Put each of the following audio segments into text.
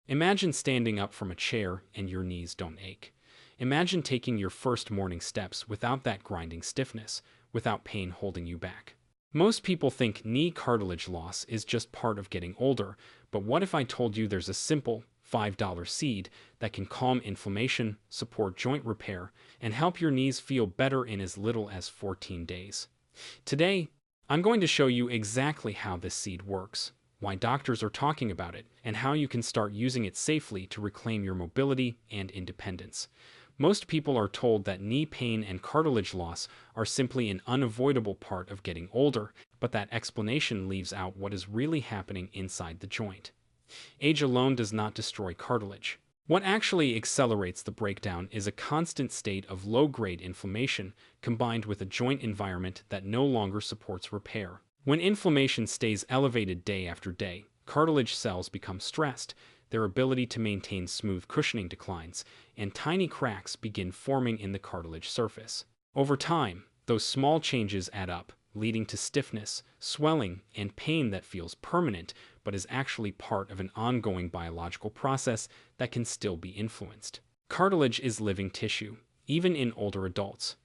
Imagine standing up from a chair and your knees don't ache. Imagine taking your first morning steps without that grinding stiffness, without pain holding you back. Most people think knee cartilage loss is just part of getting older, but what if I told you there's a simple $5 seed that can calm inflammation, support joint repair, and help your knees feel better in as little as 14 days? Today, I'm going to show you exactly how this seed works, why doctors are talking about it, and how you can start using it safely to reclaim your mobility and independence. Most people are told that knee pain and cartilage loss are simply an unavoidable part of getting older, but that explanation leaves out what is really happening inside the joint. Age alone does not destroy cartilage. What actually accelerates the breakdown is a constant state of low-grade inflammation combined with a joint environment that no longer supports repair. When inflammation stays elevated day after day, cartilage cells become stressed, their ability to maintain smooth cushioning declines, and tiny cracks begin forming in the cartilage surface. Over time, those small changes add up, leading to stiffness, swelling, and pain that feels permanent but is actually part of an ongoing biological process that can still be influenced. Cartilage is living tissue, even in older adults.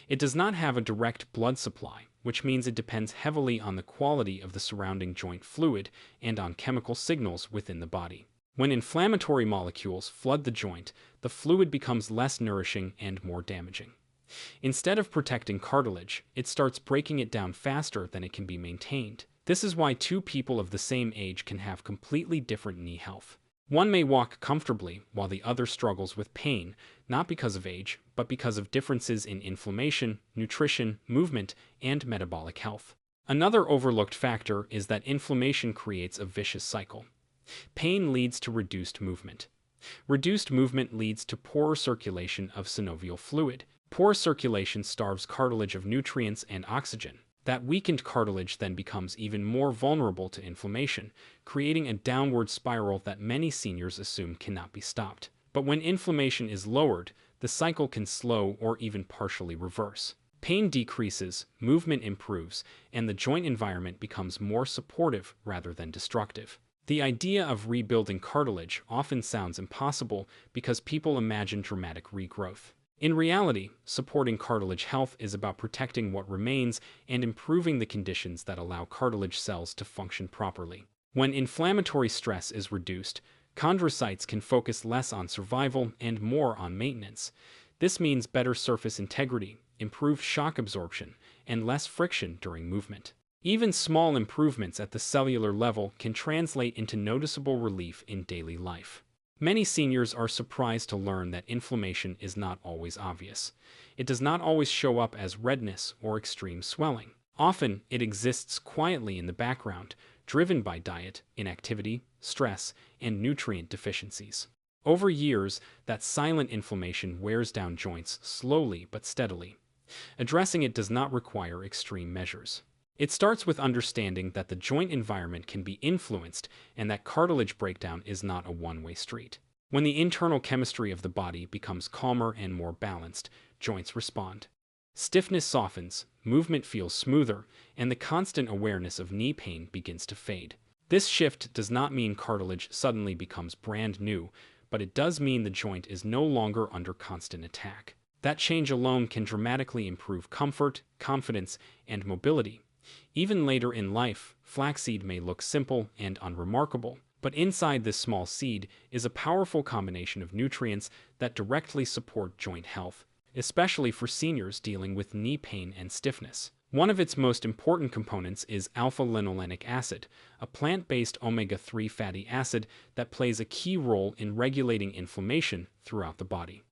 It does not have a direct blood supply, which means it depends heavily on the quality of the surrounding joint fluid and on chemical signals within the body. When inflammatory molecules flood the joint, the fluid becomes less nourishing and more damaging. Instead of protecting cartilage, it starts breaking it down faster than it can be maintained. This is why two people of the same age can have completely different knee health. One may walk comfortably while the other struggles with pain, not because of age, but because of differences in inflammation, nutrition, movement, and metabolic health. Another overlooked factor is that inflammation creates a vicious cycle. Pain leads to reduced movement. Reduced movement leads to poorer circulation of synovial fluid. Poor circulation starves cartilage of nutrients and oxygen. That weakened cartilage then becomes even more vulnerable to inflammation, creating a downward spiral that many seniors assume cannot be stopped. But when inflammation is lowered, the cycle can slow or even partially reverse. Pain decreases, movement improves, and the joint environment becomes more supportive rather than destructive. The idea of rebuilding cartilage often sounds impossible because people imagine dramatic regrowth. In reality, supporting cartilage health is about protecting what remains and improving the conditions that allow cartilage cells to function properly. When inflammatory stress is reduced, chondrocytes can focus less on survival and more on maintenance. This means better surface integrity, improved shock absorption, and less friction during movement. Even small improvements at the cellular level can translate into noticeable relief in daily life. Many seniors are surprised to learn that inflammation is not always obvious. It does not always show up as redness or extreme swelling. Often, it exists quietly in the background, driven by diet, inactivity, stress, and nutrient deficiencies. Over years, that silent inflammation wears down joints slowly but steadily. Addressing it does not require extreme measures. It starts with understanding that the joint environment can be influenced and that cartilage breakdown is not a one-way street. When the internal chemistry of the body becomes calmer and more balanced, joints respond. Stiffness softens, movement feels smoother, and the constant awareness of knee pain begins to fade. This shift does not mean cartilage suddenly becomes brand new, but it does mean the joint is no longer under constant attack. That change alone can dramatically improve comfort, confidence, and mobility. Even later in life, flaxseed may look simple and unremarkable, but inside this small seed is a powerful combination of nutrients that directly support joint health, especially for seniors dealing with knee pain and stiffness. One of its most important components is alpha-linolenic acid, a plant-based omega-3 fatty acid that plays a key role in regulating inflammation throughout the body.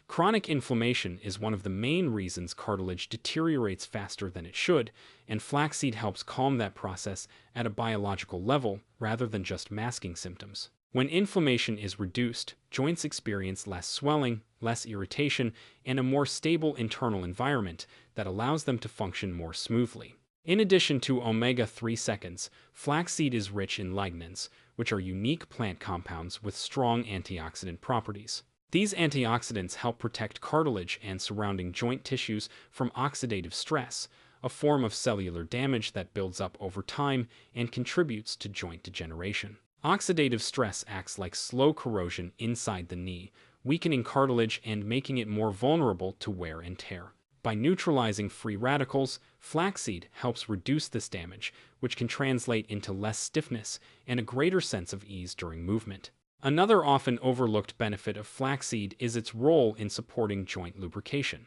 Chronic inflammation is one of the main reasons cartilage deteriorates faster than it should, and flaxseed helps calm that process at a biological level rather than just masking symptoms. When inflammation is reduced, joints experience less swelling, less irritation, and a more stable internal environment that allows them to function more smoothly. In addition to omega-3 seconds, flaxseed is rich in lignans, which are unique plant compounds with strong antioxidant properties. These antioxidants help protect cartilage and surrounding joint tissues from oxidative stress, a form of cellular damage that builds up over time and contributes to joint degeneration. Oxidative stress acts like slow corrosion inside the knee, weakening cartilage and making it more vulnerable to wear and tear. By neutralizing free radicals, flaxseed helps reduce this damage, which can translate into less stiffness and a greater sense of ease during movement. Another often overlooked benefit of flaxseed is its role in supporting joint lubrication.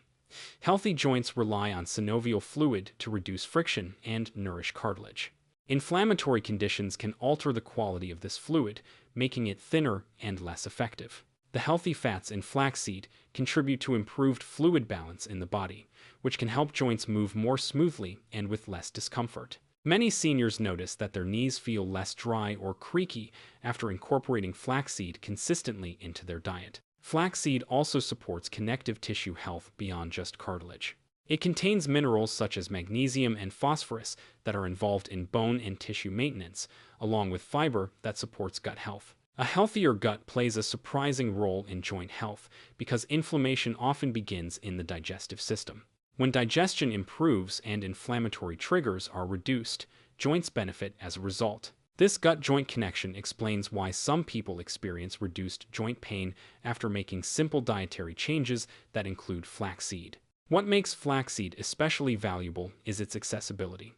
Healthy joints rely on synovial fluid to reduce friction and nourish cartilage. Inflammatory conditions can alter the quality of this fluid, making it thinner and less effective. The healthy fats in flaxseed contribute to improved fluid balance in the body, which can help joints move more smoothly and with less discomfort. Many seniors notice that their knees feel less dry or creaky after incorporating flaxseed consistently into their diet. Flaxseed also supports connective tissue health beyond just cartilage. It contains minerals such as magnesium and phosphorus that are involved in bone and tissue maintenance, along with fiber that supports gut health. A healthier gut plays a surprising role in joint health because inflammation often begins in the digestive system. When digestion improves and inflammatory triggers are reduced, joints benefit as a result. This gut-joint connection explains why some people experience reduced joint pain after making simple dietary changes that include flaxseed. What makes flaxseed especially valuable is its accessibility.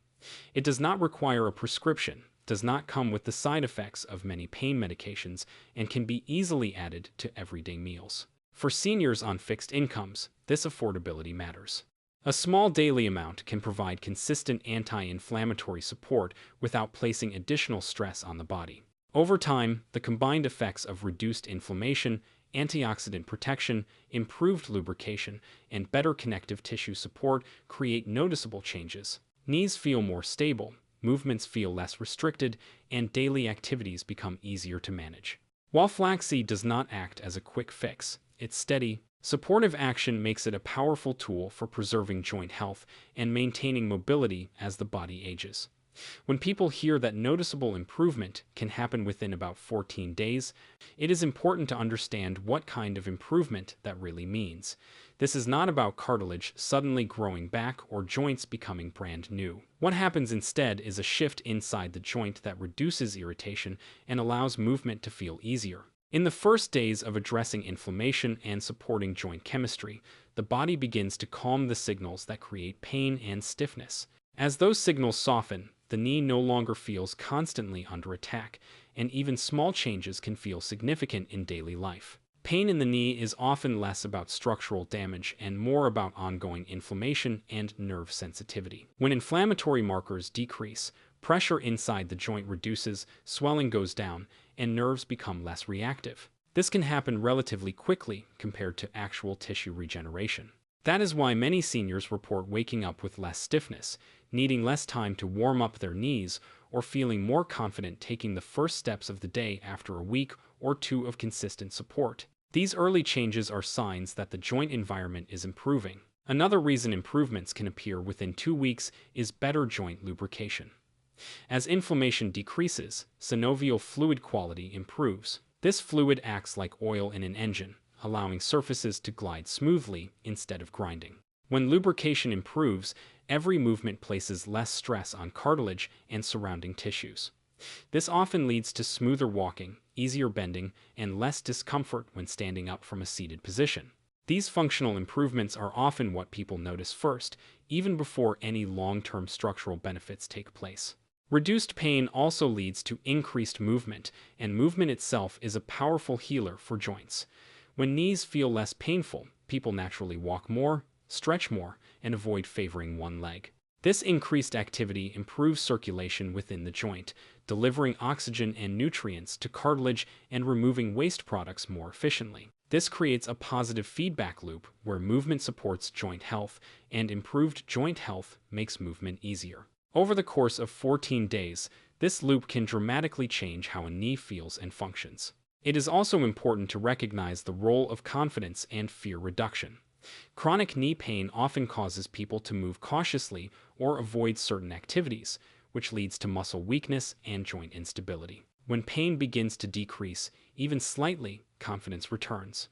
It does not require a prescription, does not come with the side effects of many pain medications, and can be easily added to everyday meals. For seniors on fixed incomes, this affordability matters. A small daily amount can provide consistent anti-inflammatory support without placing additional stress on the body. Over time, the combined effects of reduced inflammation, antioxidant protection, improved lubrication, and better connective tissue support create noticeable changes. Knees feel more stable, movements feel less restricted, and daily activities become easier to manage. While flaxseed does not act as a quick fix, its steady, supportive action makes it a powerful tool for preserving joint health and maintaining mobility as the body ages. When people hear that noticeable improvement can happen within about 14 days, it is important to understand what kind of improvement that really means. This is not about cartilage suddenly growing back or joints becoming brand new. What happens instead is a shift inside the joint that reduces irritation and allows movement to feel easier. In the first days of addressing inflammation and supporting joint chemistry, the body begins to calm the signals that create pain and stiffness. As those signals soften, the knee no longer feels constantly under attack, and even small changes can feel significant in daily life. Pain in the knee is often less about structural damage and more about ongoing inflammation and nerve sensitivity. When inflammatory markers decrease, pressure inside the joint reduces, swelling goes down, and nerves become less reactive. This can happen relatively quickly compared to actual tissue regeneration. That is why many seniors report waking up with less stiffness, needing less time to warm up their knees, or feeling more confident taking the first steps of the day after a week or two of consistent support. These early changes are signs that the joint environment is improving. Another reason improvements can appear within 2 weeks is better joint lubrication. As inflammation decreases, synovial fluid quality improves. This fluid acts like oil in an engine, allowing surfaces to glide smoothly instead of grinding. When lubrication improves, every movement places less stress on cartilage and surrounding tissues. This often leads to smoother walking, easier bending, and less discomfort when standing up from a seated position. These functional improvements are often what people notice first, even before any long-term structural benefits take place. Reduced pain also leads to increased movement, and movement itself is a powerful healer for joints. When knees feel less painful, people naturally walk more, stretch more, and avoid favoring one leg. This increased activity improves circulation within the joint, delivering oxygen and nutrients to cartilage and removing waste products more efficiently. This creates a positive feedback loop where movement supports joint health, and improved joint health makes movement easier. Over the course of 14 days, this loop can dramatically change how a knee feels and functions. It is also important to recognize the role of confidence and fear reduction. Chronic knee pain often causes people to move cautiously or avoid certain activities, which leads to muscle weakness and joint instability. When pain begins to decrease, even slightly, confidence returns.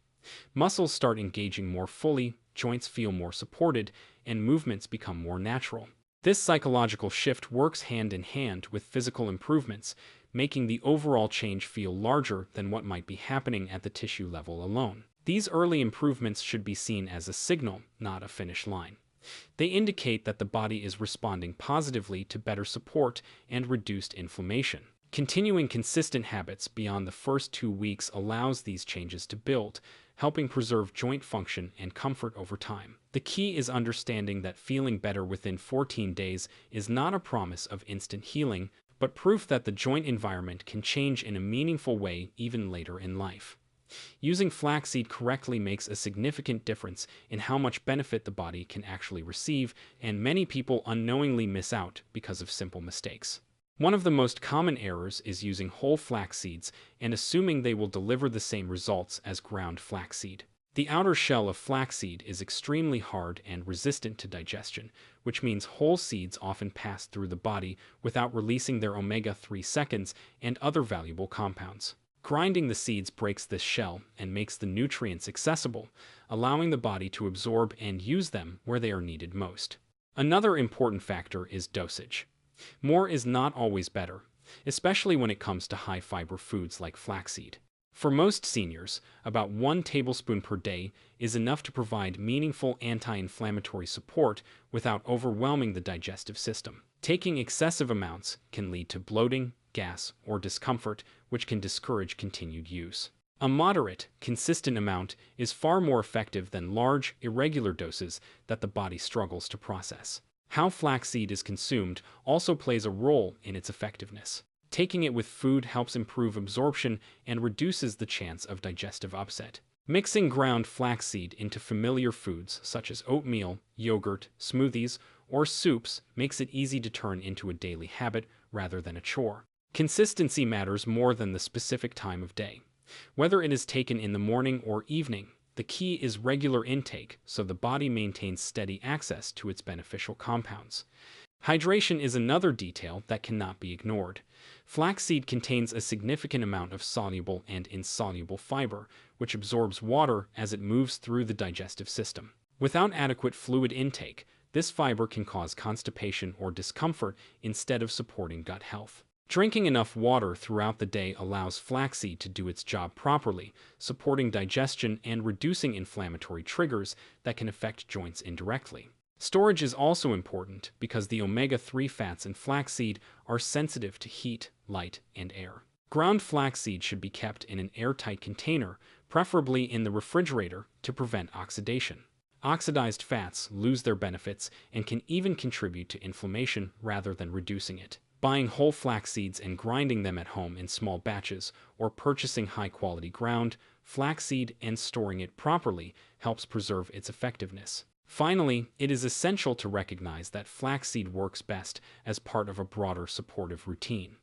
Muscles start engaging more fully, joints feel more supported, and movements become more natural. This psychological shift works hand in hand with physical improvements, making the overall change feel larger than what might be happening at the tissue level alone. These early improvements should be seen as a signal, not a finish line. They indicate that the body is responding positively to better support and reduced inflammation. Continuing consistent habits beyond the first 2 weeks allows these changes to build, helping preserve joint function and comfort over time. The key is understanding that feeling better within 14 days is not a promise of instant healing, but proof that the joint environment can change in a meaningful way even later in life. Using flaxseed correctly makes a significant difference in how much benefit the body can actually receive, and many people unknowingly miss out because of simple mistakes. One of the most common errors is using whole flax seeds and assuming they will deliver the same results as ground flaxseed. The outer shell of flaxseed is extremely hard and resistant to digestion, which means whole seeds often pass through the body without releasing their omega-3 seconds and other valuable compounds. Grinding the seeds breaks this shell and makes the nutrients accessible, allowing the body to absorb and use them where they are needed most. Another important factor is dosage. More is not always better, especially when it comes to high-fiber foods like flaxseed. For most seniors, about 1 tablespoon per day is enough to provide meaningful anti-inflammatory support without overwhelming the digestive system. Taking excessive amounts can lead to bloating, gas, or discomfort, which can discourage continued use. A moderate, consistent amount is far more effective than large, irregular doses that the body struggles to process. How flaxseed is consumed also plays a role in its effectiveness. Taking it with food helps improve absorption and reduces the chance of digestive upset. Mixing ground flaxseed into familiar foods such as oatmeal, yogurt, smoothies, or soups makes it easy to turn into a daily habit rather than a chore. Consistency matters more than the specific time of day. Whether it is taken in the morning or evening, the key is regular intake so the body maintains steady access to its beneficial compounds. Hydration is another detail that cannot be ignored. Flaxseed contains a significant amount of soluble and insoluble fiber, which absorbs water as it moves through the digestive system. Without adequate fluid intake, this fiber can cause constipation or discomfort instead of supporting gut health. Drinking enough water throughout the day allows flaxseed to do its job properly, supporting digestion and reducing inflammatory triggers that can affect joints indirectly. Storage is also important because the omega-3 fats in flaxseed are sensitive to heat, light, and air. Ground flaxseed should be kept in an airtight container, preferably in the refrigerator, to prevent oxidation. Oxidized fats lose their benefits and can even contribute to inflammation rather than reducing it. Buying whole flax seeds and grinding them at home in small batches, or purchasing high-quality ground flaxseed and storing it properly helps preserve its effectiveness. Finally, it is essential to recognize that flaxseed works best as part of a broader supportive routine.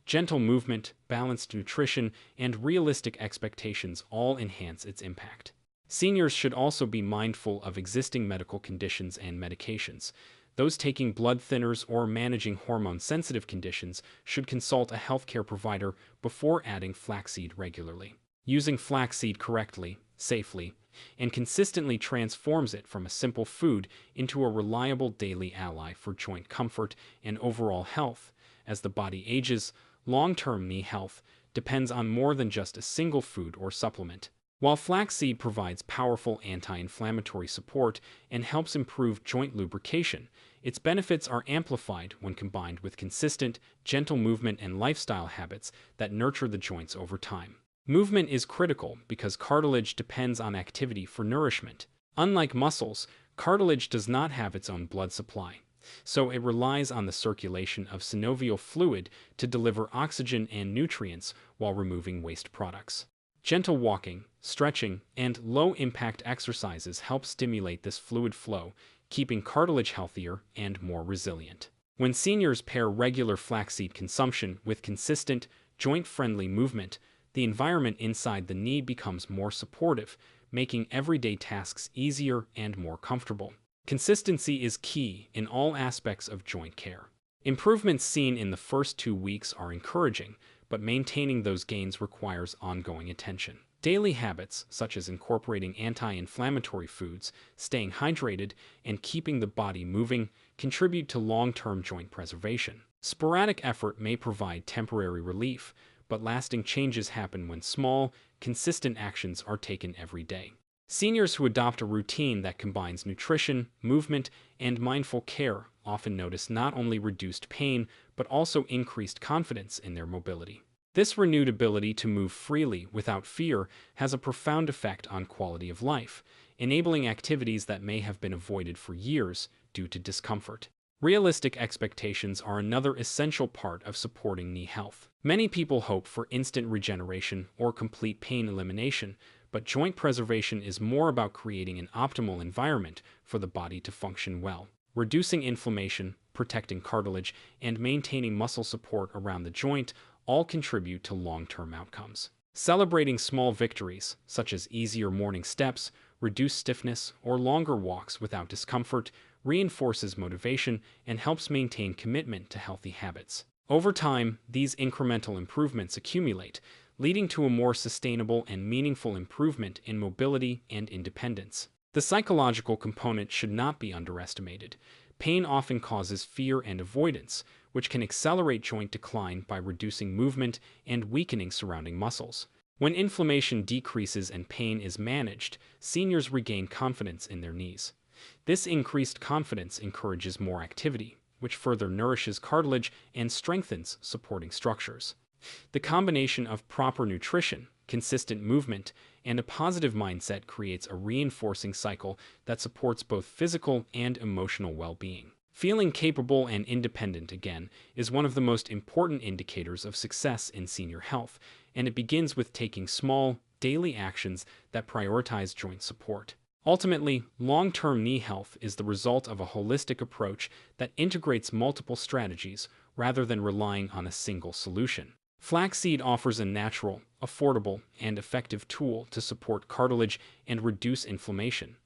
Gentle movement, balanced nutrition, and realistic expectations all enhance its impact. Seniors should also be mindful of existing medical conditions and medications. Those taking blood thinners or managing hormone-sensitive conditions should consult a healthcare provider before adding flaxseed regularly. Using flaxseed correctly, safely, and consistently transforms it from a simple food into a reliable daily ally for joint comfort and overall health. As the body ages, long-term knee health depends on more than just a single food or supplement. While flaxseed provides powerful anti-inflammatory support and helps improve joint lubrication, its benefits are amplified when combined with consistent, gentle movement and lifestyle habits that nurture the joints over time. Movement is critical because cartilage depends on activity for nourishment. Unlike muscles, cartilage does not have its own blood supply, so it relies on the circulation of synovial fluid to deliver oxygen and nutrients while removing waste products. Gentle walking, stretching, and low-impact exercises help stimulate this fluid flow, keeping cartilage healthier and more resilient. When seniors pair regular flaxseed consumption with consistent, joint-friendly movement, the environment inside the knee becomes more supportive, making everyday tasks easier and more comfortable. Consistency is key in all aspects of joint care. Improvements seen in the first 2 weeks are encouraging, but maintaining those gains requires ongoing attention. Daily habits, such as incorporating anti-inflammatory foods, staying hydrated, and keeping the body moving, contribute to long-term joint preservation. Sporadic effort may provide temporary relief, but lasting changes happen when small, consistent actions are taken every day. Seniors who adopt a routine that combines nutrition, movement, and mindful care often notice not only reduced pain, but also increased confidence in their mobility. This renewed ability to move freely without fear has a profound effect on quality of life, enabling activities that may have been avoided for years due to discomfort. Realistic expectations are another essential part of supporting knee health. Many people hope for instant regeneration or complete pain elimination, but joint preservation is more about creating an optimal environment for the body to function well. Reducing inflammation, protecting cartilage, and maintaining muscle support around the joint all contribute to long-term outcomes. Celebrating small victories, such as easier morning steps, reduced stiffness, or longer walks without discomfort, reinforces motivation and helps maintain commitment to healthy habits. Over time, these incremental improvements accumulate, leading to a more sustainable and meaningful improvement in mobility and independence. The psychological component should not be underestimated. Pain often causes fear and avoidance, which can accelerate joint decline by reducing movement and weakening surrounding muscles. When inflammation decreases and pain is managed, seniors regain confidence in their knees. This increased confidence encourages more activity, which further nourishes cartilage and strengthens supporting structures. The combination of proper nutrition, consistent movement, and a positive mindset creates a reinforcing cycle that supports both physical and emotional well-being. Feeling capable and independent again is one of the most important indicators of success in senior health, and it begins with taking small, daily actions that prioritize joint support. Ultimately, long-term knee health is the result of a holistic approach that integrates multiple strategies rather than relying on a single solution. Flaxseed offers a natural, affordable, and effective tool to support cartilage and reduce inflammation,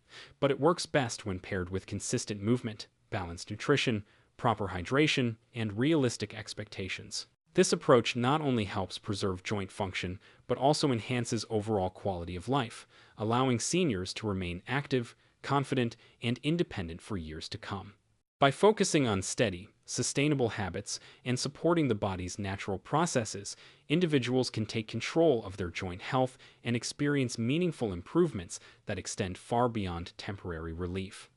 but it works best when paired with consistent movement, balanced nutrition, proper hydration, and realistic expectations. This approach not only helps preserve joint function, but also enhances overall quality of life, allowing seniors to remain active, confident, and independent for years to come. By focusing on steady, sustainable habits and supporting the body's natural processes, individuals can take control of their joint health and experience meaningful improvements that extend far beyond temporary relief.